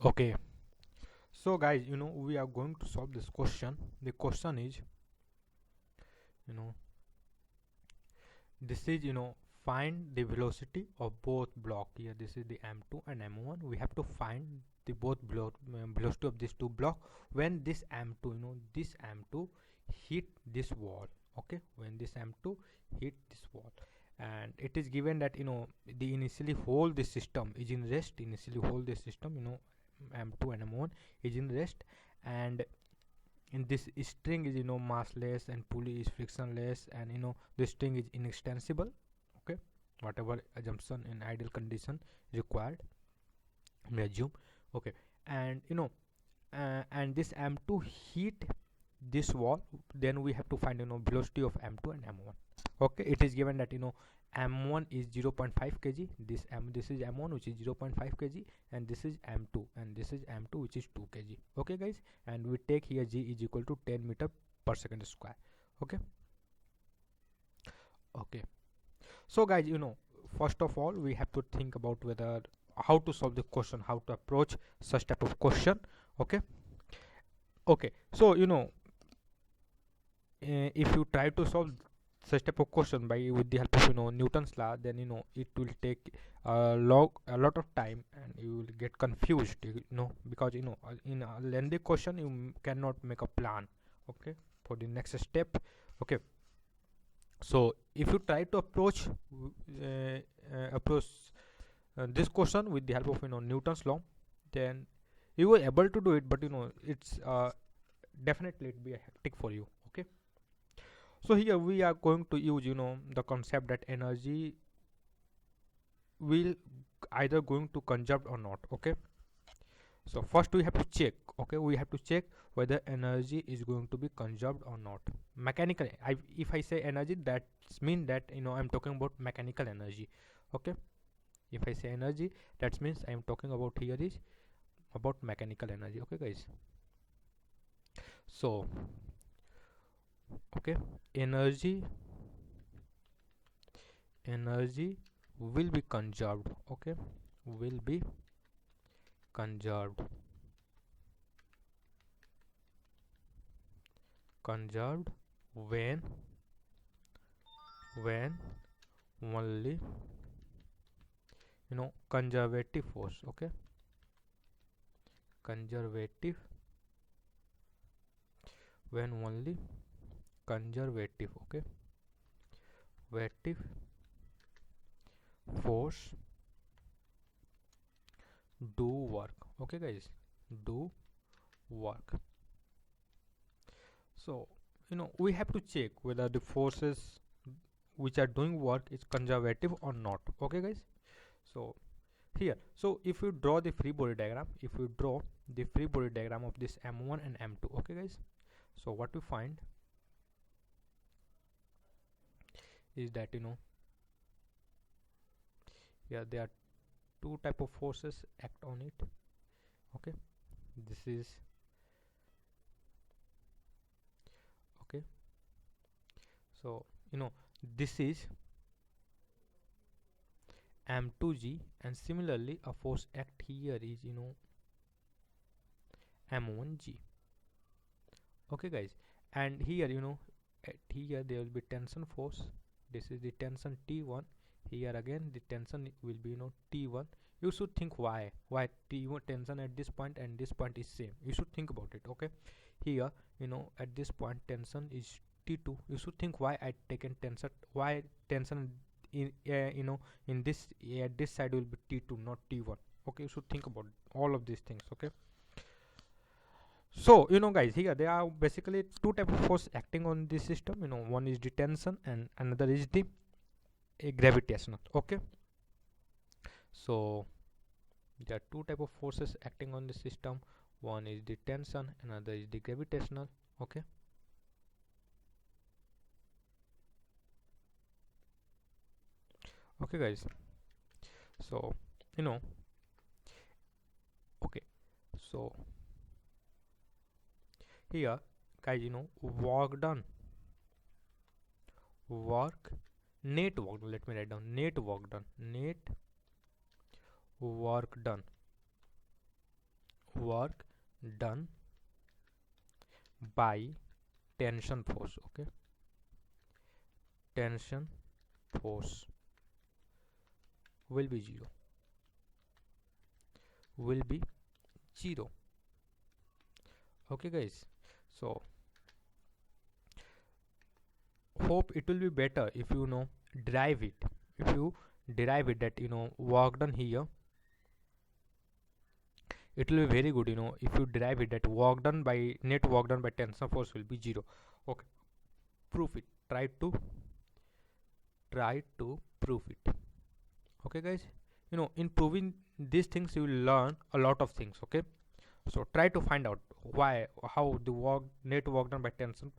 Okay, so guys, we are going to solve this question. The question is, you know, this is, find the velocity of both block. Here, this is the M2 and M1. We have to find the both velocity of these two block when this M2, this M2 hit this wall. Okay, when this M2 hit this wall, and it is given that the initially hold the system is in rest. Initially hold the system, M2 and M1 is in rest, and in this string is massless and pulley is frictionless, and the string is inextensible. Okay, whatever assumption in ideal condition required, we assume. Okay, and and this M2 hit this wall, then we have to find velocity of M2 and M1. Okay, it is given that M1 is 0.5 kg, this is M1 which is 0.5 kg, and this is M2, and this is M2 which is 2 kg. Okay guys, and we take here g is equal to 10 meter per second square. Okay, okay, so guys, first of all we have to think about whether how to solve the question, how to approach such type of question. Okay, okay, so if you try to solve such type of question by with the help of Newton's law, then it will take a lot of time, and you will get confused, because in a lengthy question you cannot make a plan, okay, for the next step. Okay, so if you try to approach this question with the help of Newton's law, then you were able to do it, but it's definitely it be hectic for you. Okay, so here we are going to use the concept that energy will either going to conserved or not. Okay, so first we have to check. Okay, we have to check whether energy is going to be conserved or not mechanically. If I say energy, that means that I'm talking about mechanical energy. Okay, if I say energy, that means I'm talking about here is about mechanical energy. Okay guys, so okay, energy will be conserved. Okay, will be conserved when only conservative force. Okay, conservative when only conservative, okay, conservative force do work. Okay guys, do work. So we have to check whether the forces which are doing work is conservative or not. Okay guys, so here, so if you draw the free body diagram, of this M1 and M2. Okay guys, so what we find is that yeah, there are two type of forces act on it. Okay, this is okay, so this is M2G, and similarly a force act here is M1G. Okay guys, and here at here there will be tension force. This is the tension T1. Here again the tension will be T1. You should think why T1 tension at this point and this point is same. You should think about it. Okay, here at this point tension is T2. You should think why I taken tension, why tension in in this at this side will be T2 not T1. Okay, you should think about all of these things. Okay, so guys, here there are basically two type of force acting on this system. One is the tension and another is the gravitational. Okay, so there are two type of forces acting on the system. One is the tension, another is the gravitational. Okay, okay guys, so okay, so here guys, work done, net work done, let me write down net work done work done by tension force. Okay, tension force will be 0, will be 0. Okay guys, so hope it will be better if you know derive it. If you derive it that work done here, it will be very good. If you derive it that net work done by tension force will be 0. Okay, prove it. Try to prove it. Okay guys, in proving these things you will learn a lot of things. Okay, so try to find out how the net work done by tension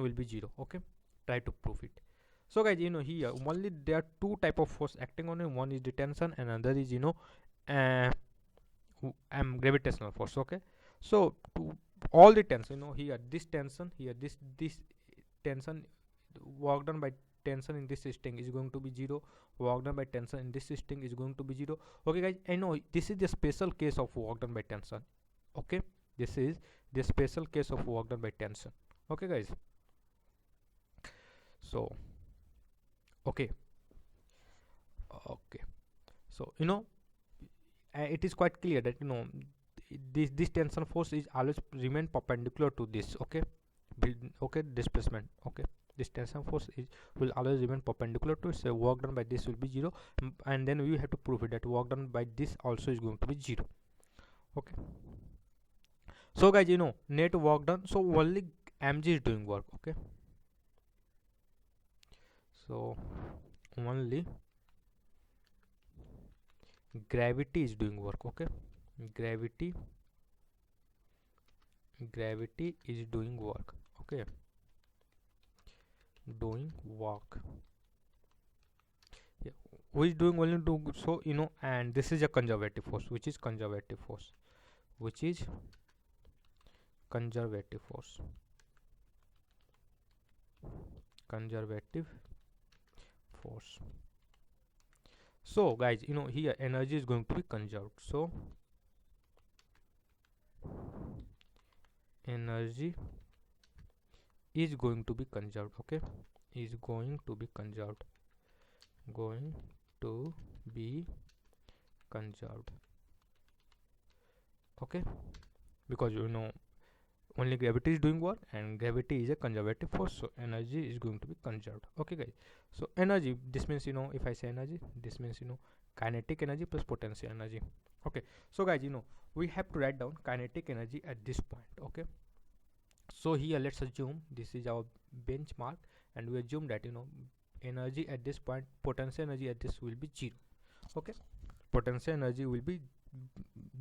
will be 0. Okay, try to prove it. So guys, here only there are two type of force acting on it. One is the tension and another is uh, gravitational force. Okay, so all the tension, here this tension, here this tension, work done by tension in this system is going to be 0. Work done by tension in this system is going to be 0. Okay guys, I know this is the special case of work done by tension. Okay, this is the special case of work done by tension. Okay guys, so okay, okay, so it is quite clear that this tension force is always remain perpendicular to this. Okay, okay, displacement. Okay, this tension force will always remain perpendicular to it, so work done by this will be 0. And then we have to prove it that work done by this also is going to be 0. Okay, so guys, net work done, so only mg is doing work. Okay, so only gravity is doing work. Okay, gravity is doing work. Okay, doing work, yeah, who is doing only do so, and this is a conservative force, which is conservative force, conservative force, conservative force. So guys, here energy is going to be conserved, so energy is going to be conserved. Okay, is going to be conserved, going to be conserved. Okay, because only gravity is doing work and gravity is a conservative force, so energy is going to be conserved. Okay guys, so energy, this means if I say energy, this means kinetic energy plus potential energy. Okay, so guys, we have to write down kinetic energy at this point. Okay, so here let's assume this is our benchmark, and we assume that energy at this point, potential energy at this will be 0. Okay, potential energy will be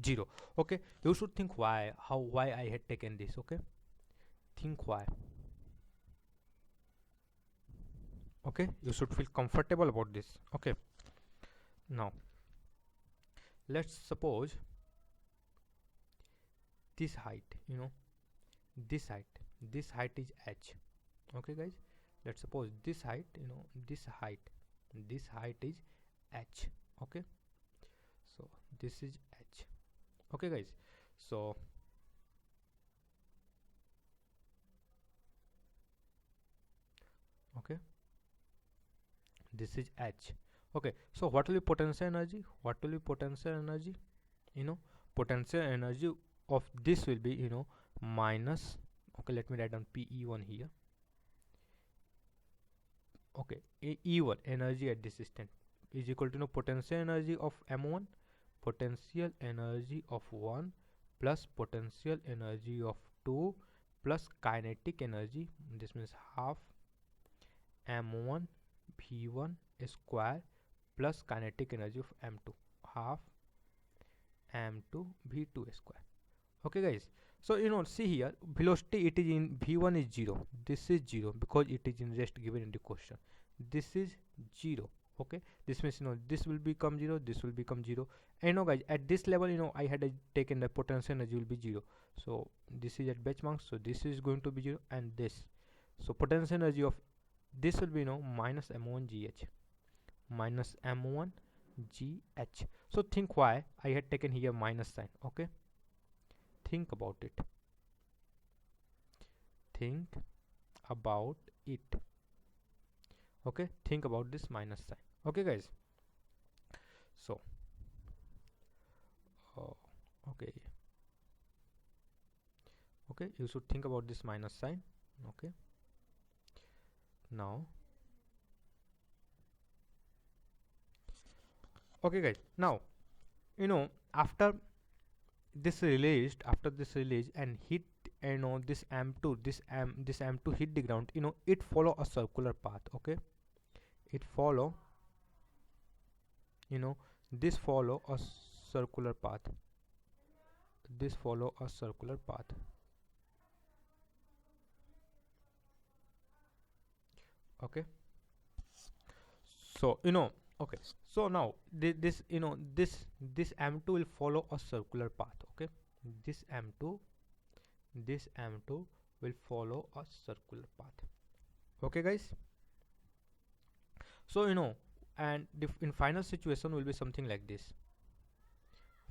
0. Okay, you should think why I had taken this. Okay, think why. Okay, you should feel comfortable about this. Okay, now let's suppose this height, this height is h. Okay guys, let's suppose this height, this height is h. Okay, so this is h. Okay guys, so okay, this is h. Okay, so what will be potential energy? Potential energy of this will be minus, okay, let me write down PE1 here. Okay, E1 energy at this system is equal to potential energy of M1, potential energy of 1 plus potential energy of 2 plus kinetic energy, this means half M1 V1 square plus kinetic energy of M2, half M2 V2 square. Okay guys, so see here, velocity it is in V1 is 0, this is 0 because it is in rest given in the question, this is 0. Okay, this means this will become 0, this will become 0. And guys, at this level I had taken the potential energy will be 0, so this is at benchmark, so this is going to be 0, and this, so potential energy of this will be minus M1 GH, minus M1 GH. So think why I had taken here minus sign. Okay, think about it. Think about it. Okay, think about this minus sign. Okay guys, so uh, okay, you should think about this minus sign. Okay, now okay guys, now after this release and hit, this am2 this am2 hit the ground, it follow a circular path. Okay, it follow, this follow a circular path, this follow a circular path. Okay, so okay, so now this this m2 will follow a circular path. Okay, this m2 will follow a circular path. Okay guys, so and in final situation will be something like this.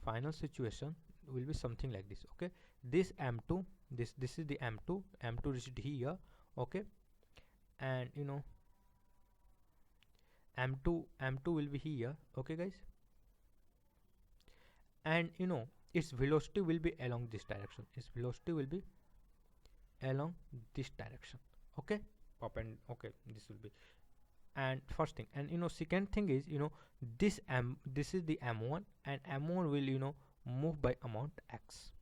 Final situation will be something like this. Okay, this m2, this is the m2 reached here. Okay, and m2 will be here. Okay guys, and its velocity will be along this direction. Its velocity will be along this direction. Okay, up and okay, this will be, and first thing, and second thing is this is the m1, and m1 will move by amount x.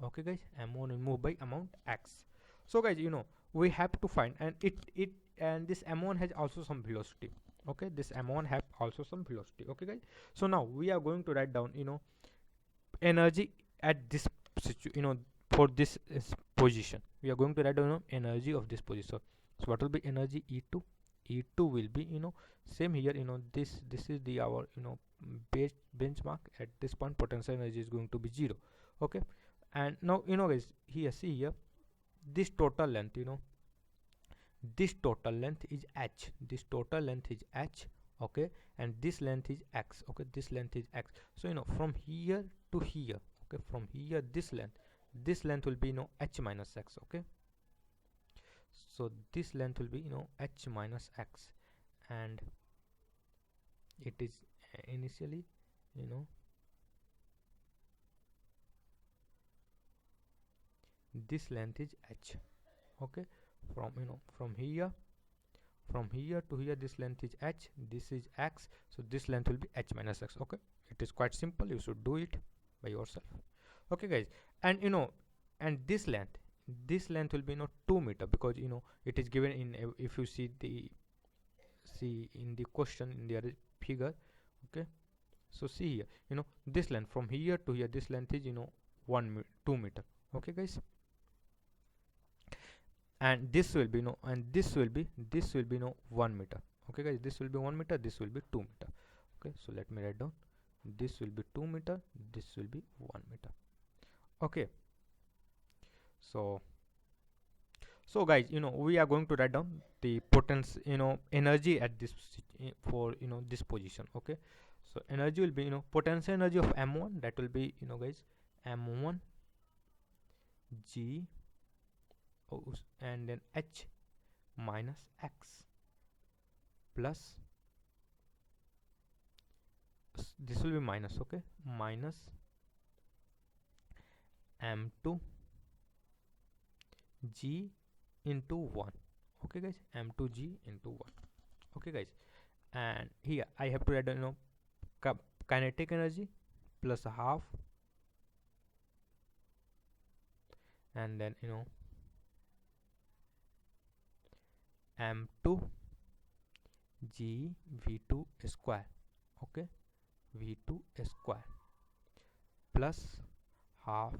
Okay guys, m1 will move by amount x. So guys, we have to find, and and this m1 has also some velocity. Okay, this m1 have also some velocity. Okay guys, so now we are going to write down energy at this for this position. We are going to write down energy of this position. So what will be energy? E2 will be same here. This is the our base benchmark. At this point potential energy is going to be 0. Okay, and now guys, here see here, this total length, this total length is h, this total length is h. Okay, and this length is x. Okay, this length is x. So from here to here, okay, from here this length will be h minus x. Okay, so this length will be h minus x, and it is initially this length is h. Okay, from from here to here this length is h, this is x, so this length will be h minus x. Okay, it is quite simple, you should do it by yourself. Okay guys, and and this length will be 2 meter, because it is given in if you see in the question in the other figure. Okay, so see here, this length from here to here, this length is 2 meter. Okay guys, and this will be and this will be 1 meter. Okay guys, this will be 1 meter, this will be 2 meter. Okay, so let me write down, this will be 2 meter, this will be 1 meter. Okay, so guys, we are going to write down the potential energy at this for this position. Okay, so energy will be potential energy of m1, that will be guys, m1 g and then h minus x plus this will be minus, okay, minus m2 g into 1. Okay guys, m2 g into 1. Okay guys, and here I have to write kinetic energy plus half, and then m2 g v2 square. Okay, v2 square plus half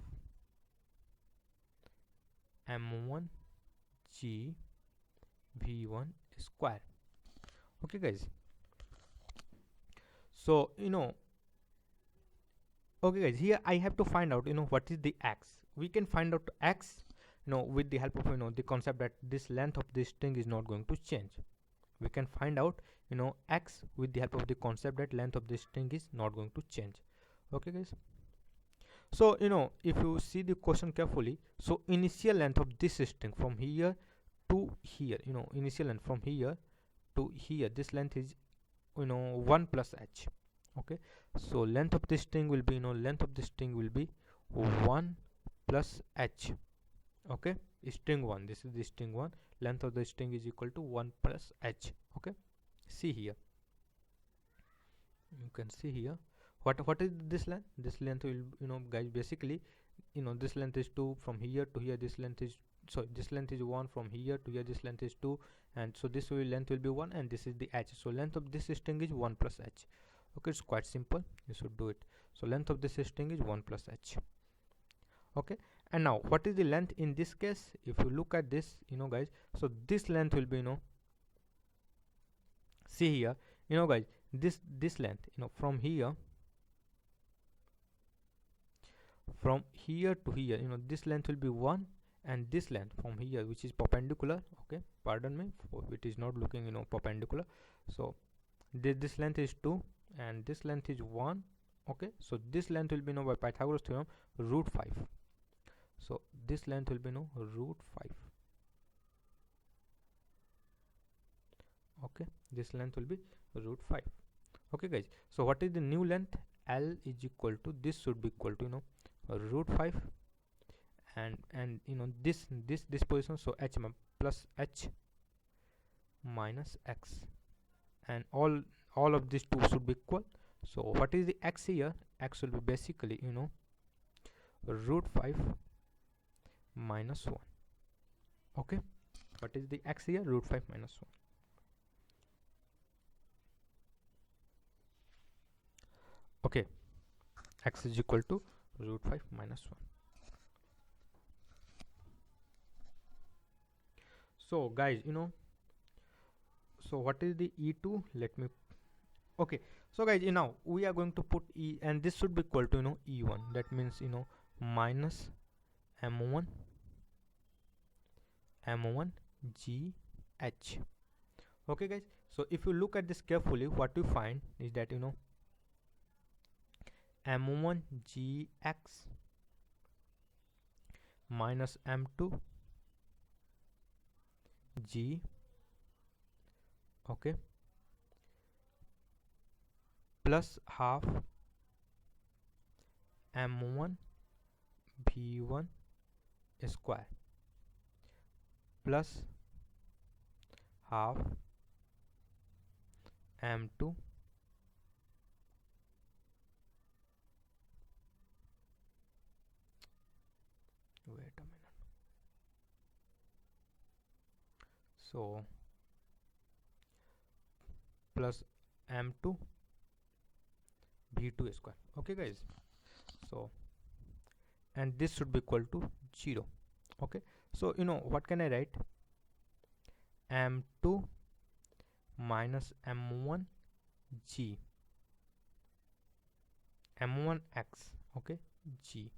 m1 g v1 square. Okay guys, so okay guys, here I have to find out what is the x. We can find out x with the help of the concept that this length of this string is not going to change. We can find out x with the help of the concept that length of this string is not going to change. Okay guys, So if you see the question carefully, so initial length of this string from here to here, initial length from here to here, this length is 1 plus h. Okay, so length of this string will be, length of this string will be 1 plus h. Okay, string 1, this is the string 1, length of the string is equal to 1 plus h. Okay, see here, you can see here what is this length. This length will, guys, basically, this length is 2 from here to here, this length is, so this length is 1 from here to here, this length is 2, and so this length will be 1, and this is the h, so length of this string is 1 plus h. Okay, it's quite simple, you should do it. So length of this string is 1 plus h. Okay, and now what is the length in this case? If you look at this, guys, so this length will be, see here, guys, this length, from here to here, this length will be 1, and this length from here, which is perpendicular, okay, pardon me, it is not looking, perpendicular, so this length is 2 and this length is 1. Okay, so this length will be, by Pythagoras theorem, root 5. So this length will be, root 5. Okay, this length will be root 5. Okay, guys, so what is the new length? L is equal to, this should be equal to, root 5, and this position, so h plus h minus x, and all of these two should be equal. So what is the x here? X will be basically, root 5 minus 1. Okay, what is the x here? Root 5 minus 1. Okay, x is equal to root 5 minus 1. So guys, so what is the e2? Let me, okay, so guys, now we are going to put e, and this should be equal to, e1. That means, minus m1 g h. Okay, guys, so if you look at this carefully, what you find is that, m1 gx minus m2 g, okay, plus half m1 v1 square plus half m2 wait a minute, so plus m2 v2 square. Okay, guys, so and this should be equal to 0. Okay, so what can I write? m2 minus m1 g m1x, okay, g,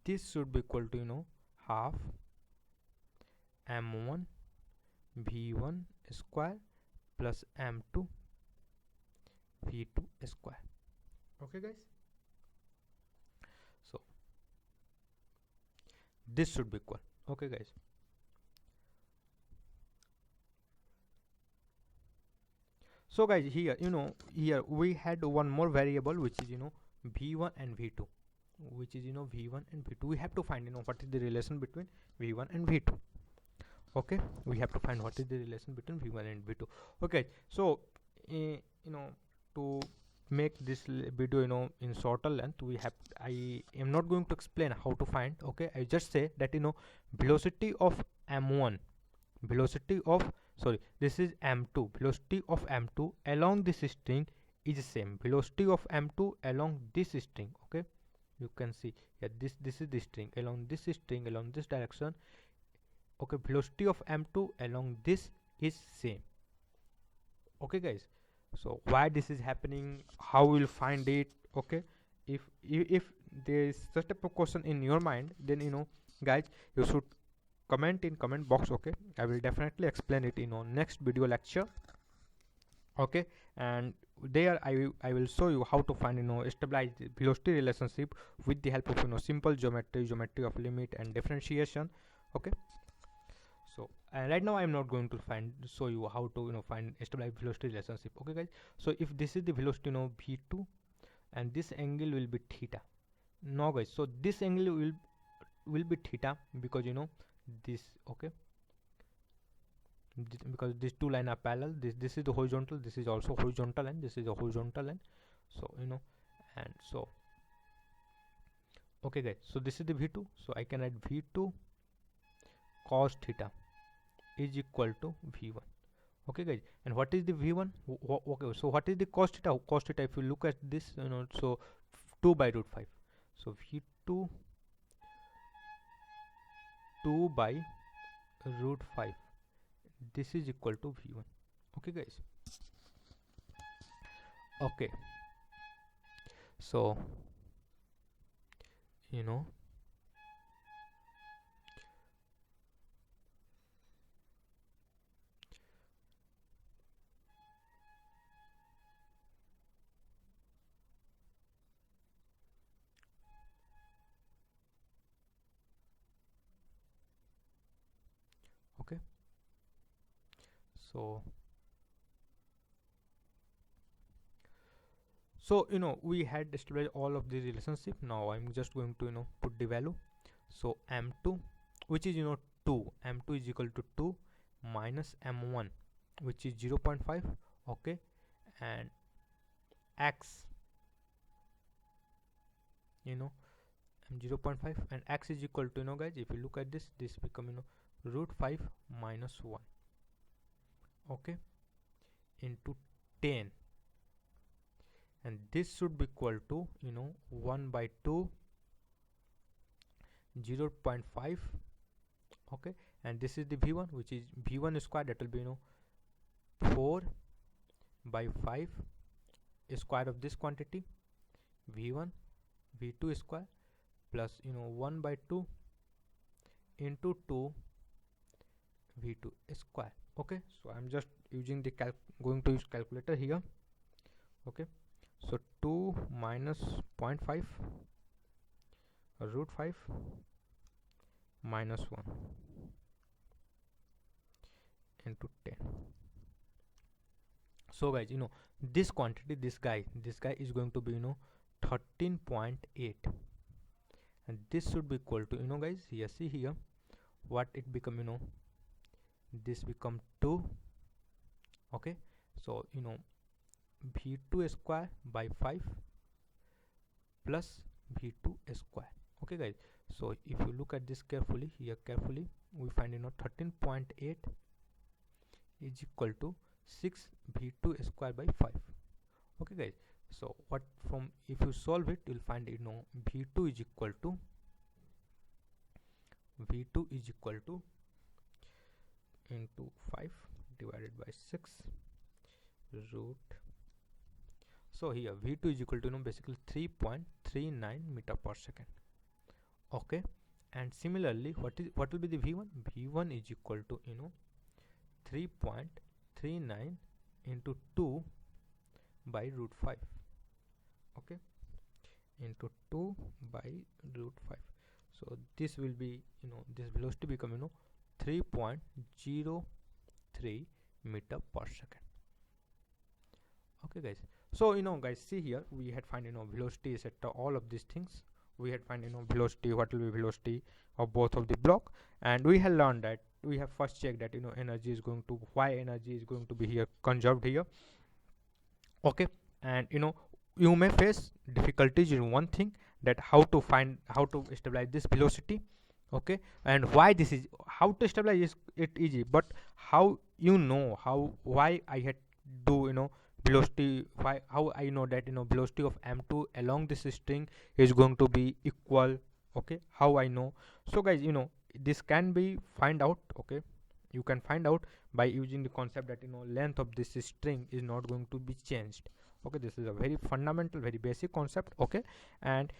this should be equal to, half m1 v1 square plus m2 v2 square. Okay, guys, so this should be equal. Okay, guys, so guys, here, here we had one more variable, which is, v1 and v2, which is, v1 and v2. We have to find, what is the relation between v1 and v2. Okay, we have to find what is the relation between v1 and v2. Okay, so to make this video, in shorter length, I am not going to explain how to find. Okay, I just say that, velocity of m1, this is m2, velocity of m2 along this string is same velocity of m2 along this string. Okay, you can see here, this is the string, along this direction. Okay, velocity of m2 along this is same. Okay, guys, so why this is happening, how we'll find it? Okay, if there is such type of question in your mind, then guys, you should comment in comment box. Okay, I will definitely explain it in our next video lecture. Okay, and there I will show you how to find stabilize the velocity relationship with the help of simple geometry of limit and differentiation. Okay, so and right now I'm not going to show you how to find stabilize velocity relationship. Okay guys, so if this is the velocity v2 and this angle will be theta. No guys, so this angle will be theta because this. Okay, because these two lines are parallel. This is the horizontal, this is also horizontal, and this is a horizontal line. So and so okay guys, so this is the v2, so I can write v2 cos theta is equal to v1. Okay guys, and what is the v1? Okay, so what is the cos theta? Cos theta, if you look at this, so 2 by root 5, so v2 2 by root 5, this is equal to v1. Okay guys, okay, so okay, so we had established all of the relationship. Now I'm just going to put the value. So m2, which is 2, m2 is equal to 2 minus m1, which is 0.5. okay, and x m 0.5, and x is equal to guys, if you look at this become root 5 minus 1, okay, into 10, and this should be equal to 1 by 2 0.5. okay, and this is the v1, which is v1 square, that will be 4 by 5 square of this quantity v1 v2 square plus 1 by 2 into 2 v2 square. Okay, so I'm just using the going to use calculator here. Okay, so 2 minus 0.5 root 5 minus 1 into 10. So guys, this quantity, this guy is going to be 13.8, and this should be equal to guys, here see here what it become, this become 2. okay, so v2 square by 5 plus v2 square. Okay guys, so if you look at this carefully, we find 13.8 is equal to 6 v2 square by 5. okay guys, so what from if you solve it, you'll find v2 is equal to into 5 divided by 6 root, so here v2 is equal to basically 3.39 meter per second. okay, and similarly what will be the v1 is equal to 3.39 into 2 by root 5. okay, into 2 by root 5, so this will be this velocity become 3.03 meter per second. okay guys, so guys, see here we had find velocity etc, all of these things we had find velocity, what will be velocity of both of the block, and we have learned that we have first checked that energy is going to, why energy is going to be here conserved here. okay, and you may face difficulties in one thing, that how to stabilize this velocity. okay, and why this is, how to stabilize it easy, but how why I had do velocity, how I know that velocity of m2 along this string is going to be equal. okay, how I know? So guys, this can be find out. okay, you can find out by using the concept that length of this string is not going to be changed. okay, this is a very fundamental, very basic concept. okay, and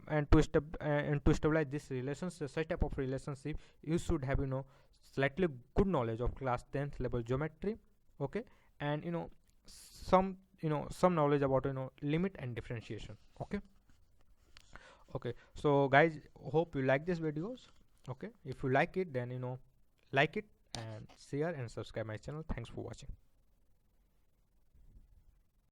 and to stabilize this relationship, such type of relationship, you should have slightly good knowledge of class 10th level geometry. okay, and some some knowledge about limit and differentiation. Okay, so guys, hope you like these videos. Okay, if you like it, then like it and share and subscribe my channel. Thanks for watching.